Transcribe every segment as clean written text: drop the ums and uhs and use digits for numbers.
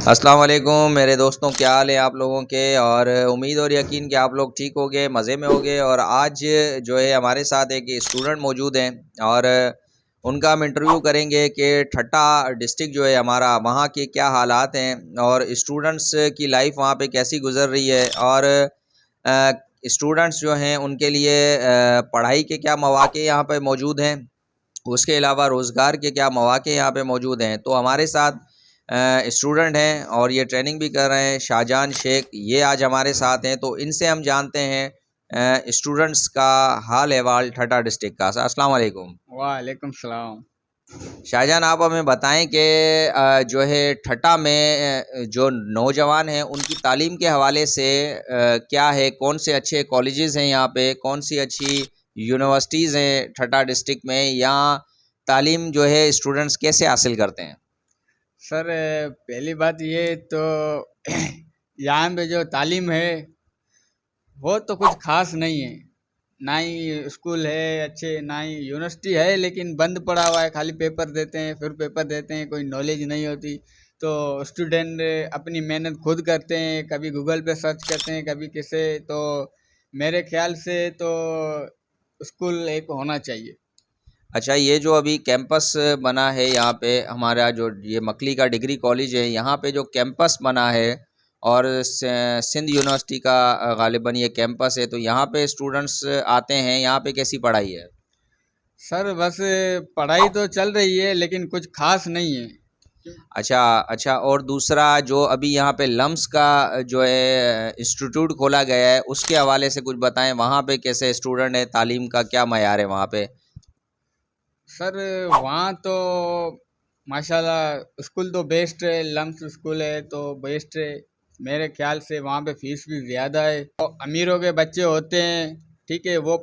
अस्सलाम वालेकुम मेरे दोस्तों, क्या हाल है आप लोगों के। और उम्मीद और यकीन कि आप लोग ठीक होगे, मज़े में होगे। और आज जो है हमारे साथ एक स्टूडेंट मौजूद हैं और उनका हम इंटरव्यू करेंगे कि ठट्टा डिस्ट्रिक्ट जो है हमारा, वहाँ के क्या हालात हैं और स्टूडेंट्स की लाइफ वहाँ पे कैसी गुजर रही है। और स्टूडेंट्स जो हैं उनके लिए पढ़ाई के क्या मौक़े यहाँ पे मौजूद हैं, उसके अलावा रोज़गार के क्या मौक़े यहाँ पे मौजूद हैं। तो हमारे साथ स्टूडेंट हैं और ये ट्रेनिंग भी कर रहे हैं, शाहजहान शेख, ये आज हमारे साथ हैं। तो इनसे हम जानते हैं स्टूडेंट्स का हाल अहवाल ठट्टा डिस्ट्रिक्ट का। अस्सलाम वालेकुम। वालेकुम सलाम। शाहजहान, आप हमें बताएं कि जो है ठट्टा में जो नौजवान हैं उनकी तालीम के हवाले से क्या है, कौन से अच्छे कॉलेजेस हैं यहाँ पे, कौन सी अच्छी यूनिवर्सिटीज़ हैं ठट्टा डिस्ट्रिक्ट में, या तालीम जो है स्टूडेंट्स कैसे हासिल करते हैं। सर, पहली बात ये तो यहाँ पे जो तालीम है वो तो कुछ खास नहीं है। ना ही स्कूल है अच्छे, ना ही यूनिवर्सिटी है, लेकिन बंद पड़ा हुआ है। खाली पेपर देते हैं, फिर पेपर देते हैं, कोई नॉलेज नहीं होती। तो स्टूडेंट अपनी मेहनत खुद करते हैं, कभी गूगल पे सर्च करते हैं, कभी किसे। तो मेरे ख्याल से तो स्कूल एक होना चाहिए। अच्छा, ये जो अभी कैंपस बना है यहाँ पे हमारा, जो ये मकली का डिग्री कॉलेज है, यहाँ पे जो कैंपस बना है और सिंध यूनिवर्सिटी का गालिबन ये कैंपस है, तो यहाँ पे स्टूडेंट्स आते हैं, यहाँ पे कैसी पढ़ाई है। सर बस पढ़ाई तो चल रही है, लेकिन कुछ खास नहीं है। अच्छा अच्छा, और दूसरा जो अभी यहाँ पे लम्स का जो है इंस्टीट्यूट खोला गया है, उसके हवाले से कुछ बताएं, वहाँ पे कैसे स्टूडेंट है, तालीम का क्या मयार है वहाँ पे। सर वहाँ तो माशाल्लाह स्कूल तो बेस्ट है, लम्स स्कूल है तो बेस्ट है। मेरे ख्याल से वहाँ पे फीस भी ज़्यादा है। तो अमीरों के बच्चे होते हैं, ठीक है, वो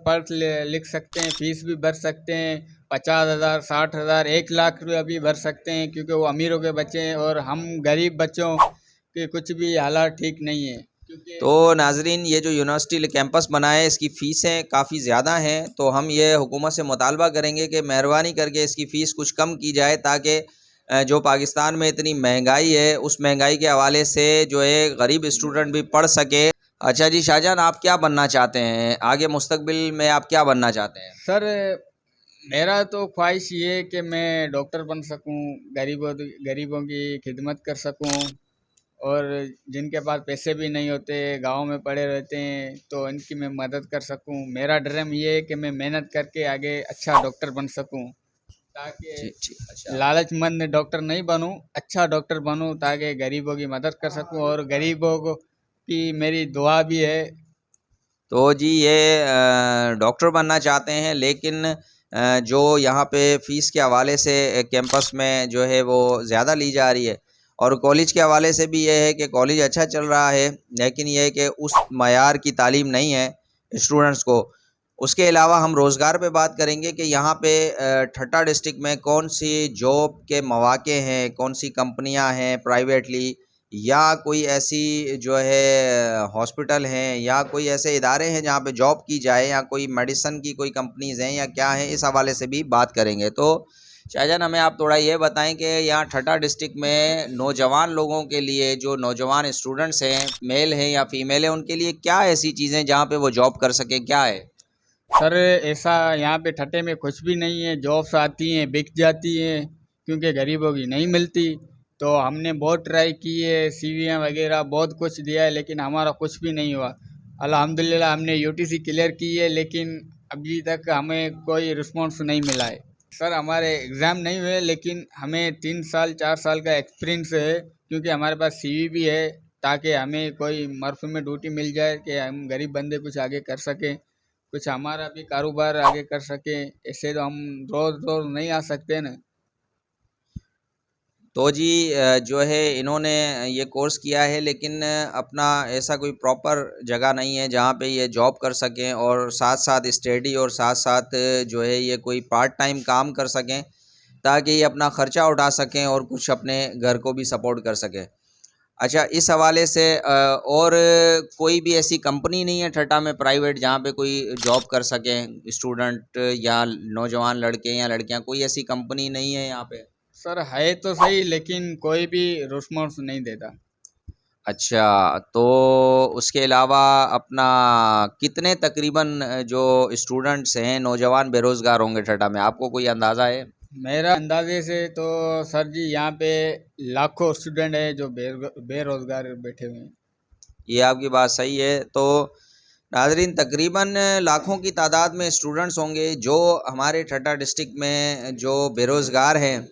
लिख सकते हैं, फीस भी भर सकते हैं। 50,000, 60,000, 1 लाख रुपया भी भर सकते हैं, क्योंकि वो अमीरों के बच्चे हैं। और हम गरीब बच्चों के कुछ भी हालात ठीक नहीं है, क्योंकि तो नाजरीन, ये जो यूनिवर्सिटी कैंपस बना है इसकी फ़ीसें काफ़ी ज़्यादा हैं, तो हम ये हुकूमत से मुतालबा करेंगे कि मेहरबानी करके इसकी फ़ीस कुछ कम की जाए, ताकि जो पाकिस्तान में इतनी महंगाई है उस महंगाई के हवाले से जो है गरीब स्टूडेंट भी पढ़ सके। अच्छा जी शाहजहान, आप क्या बनना चाहते हैं आगे मुस्तकबिल में, आप क्या बनना चाहते हैं। सर मेरा तो ख्वाहिश ये है कि मैं डॉक्टर बन सकूं, गरीबों की खिदमत कर सकूं। और जिनके पास पैसे भी नहीं होते, गांव में पड़े रहते हैं, तो इनकी मैं मदद कर सकूं। मेरा ड्रीम ये है कि मैं मेहनत करके आगे अच्छा डॉक्टर बन सकूं, ताकि जी जी, अच्छा। लालचमंद डॉक्टर नहीं बनूं, अच्छा डॉक्टर बनूं, ताकि गरीबों की मदद कर सकूं। और गरीबों को की मेरी दुआ भी है। तो जी, ये डॉक्टर बनना चाहते हैं, लेकिन जो यहाँ पे फ़ीस के हवाले से कैंपस में जो है वो ज़्यादा ली जा रही है, और कॉलेज के हवाले से भी ये है कि कॉलेज अच्छा चल रहा है, लेकिन ये है कि उस मयार की तालीम नहीं है स्टूडेंट्स को। उसके अलावा हम रोज़गार पे बात करेंगे कि यहाँ पे ठट्टा डिस्ट्रिक्ट में कौन सी जॉब के मौक़े हैं, कौन सी कंपनियाँ हैं प्राइवेटली, या कोई ऐसी जो है हॉस्पिटल हैं, या कोई ऐसे इदारे हैं जहाँ पे जॉब की जाए, या कोई मेडिसिन की कोई कंपनीज़ हैं, या क्या है, इस हवाले से भी बात करेंगे। तो शाहजहान, हमें आप थोड़ा ये बताएं कि यहाँ ठट्टा डिस्ट्रिक्ट में नौजवान लोगों के लिए, जो नौजवान स्टूडेंट्स हैं, मेल हैं या फीमेल हैं, उनके लिए क्या ऐसी चीज़ें जहाँ पे वो जॉब कर सकें, क्या है। सर ऐसा यहाँ पे ठट्टे में कुछ भी नहीं है। जॉब्स आती हैं, बिक जाती हैं, क्योंकि गरीबों की नहीं मिलती। तो हमने बहुत ट्राई की है, सीवियाँ वगैरह बहुत कुछ दिया है, लेकिन हमारा कुछ भी नहीं हुआ। अल्हम्दुलिल्लाह हमने यूटीसी क्लियर की है, लेकिन अभी तक हमें कोई रिस्पॉन्स नहीं मिला है। सर हमारे एग्ज़ाम नहीं हुए, लेकिन हमें 3 साल 4 साल का एक्सपीरियंस है, क्योंकि हमारे पास सीवी भी है, ताकि हमें कोई मर्फ में ड्यूटी मिल जाए कि हम गरीब बंदे कुछ आगे कर सकें, कुछ हमारा भी कारोबार आगे कर सकें। ऐसे तो हम रोज़ रोज़ नहीं आ सकते ना। तो जी, जो है इन्होंने ये कोर्स किया है, लेकिन अपना ऐसा कोई प्रॉपर जगह नहीं है जहाँ पे ये जॉब कर सकें, और साथ साथ स्टडी, और साथ साथ जो है ये कोई पार्ट टाइम काम कर सकें, ताकि ये अपना ख़र्चा उठा सकें और कुछ अपने घर को भी सपोर्ट कर सकें। अच्छा, इस हवाले से और कोई भी ऐसी कंपनी नहीं है ठट्टा में प्राइवेट जहाँ पे कोई जॉब कर सकें स्टूडेंट या नौजवान लड़के या लड़कियाँ, कोई ऐसी कंपनी नहीं है यहाँ पे। सर है तो सही, लेकिन कोई भी रिस्पॉन्स नहीं देता। अच्छा, तो उसके अलावा अपना कितने तकरीबन जो स्टूडेंट्स हैं, नौजवान बेरोज़गार होंगे ठटा में, आपको कोई अंदाज़ा है? मेरा अंदाजे से तो सर जी यहाँ पे लाखों स्टूडेंट है जो बेरोजगार बैठे हुए हैं। ये आपकी बात सही है। तो नाज़रीन, तकरीबन लाखों की तादाद में स्टूडेंट्स होंगे जो हमारे ठट्टा डिस्ट्रिक्ट में जो बेरोज़गार हैं,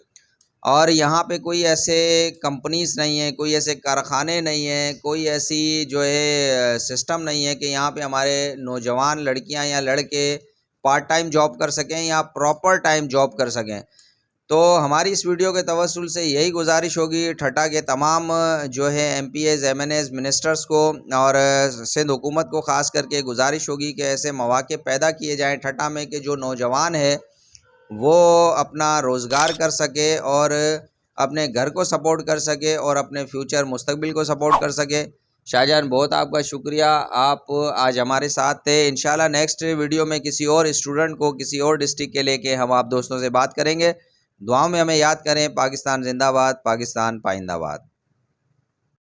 और यहाँ पे कोई ऐसे कंपनीज़ नहीं है, कोई ऐसे कारखाने नहीं हैं, कोई ऐसी जो है सिस्टम नहीं है कि यहाँ पे हमारे नौजवान लड़कियाँ या लड़के पार्ट टाइम जॉब कर सकें या प्रॉपर टाइम जॉब कर सकें। तो हमारी इस वीडियो के तवस्सुल से यही गुजारिश होगी ठट्टा के तमाम जो है एमपीएज़, एमएनएज़, मिनिस्टर्स को और सिंध हुकूमत को ख़ास करके गुजारिश होगी कि ऐसे मौक़े पैदा किए जाएँ ठट्टा में कि जो नौजवान है वो अपना रोज़गार कर सके और अपने घर को सपोर्ट कर सके और अपने फ्यूचर मुस्तकबिल को सपोर्ट कर सके। शाहजहान, बहुत आपका शुक्रिया, आप आज हमारे साथ थे। इंशाल्लाह नेक्स्ट वीडियो में किसी और स्टूडेंट को किसी और डिस्ट्रिक्ट के लेके हम आप दोस्तों से बात करेंगे। दुआओं में हमें याद करें। पाकिस्तान जिंदाबाद, पाकिस्तान पाइंदाबाद।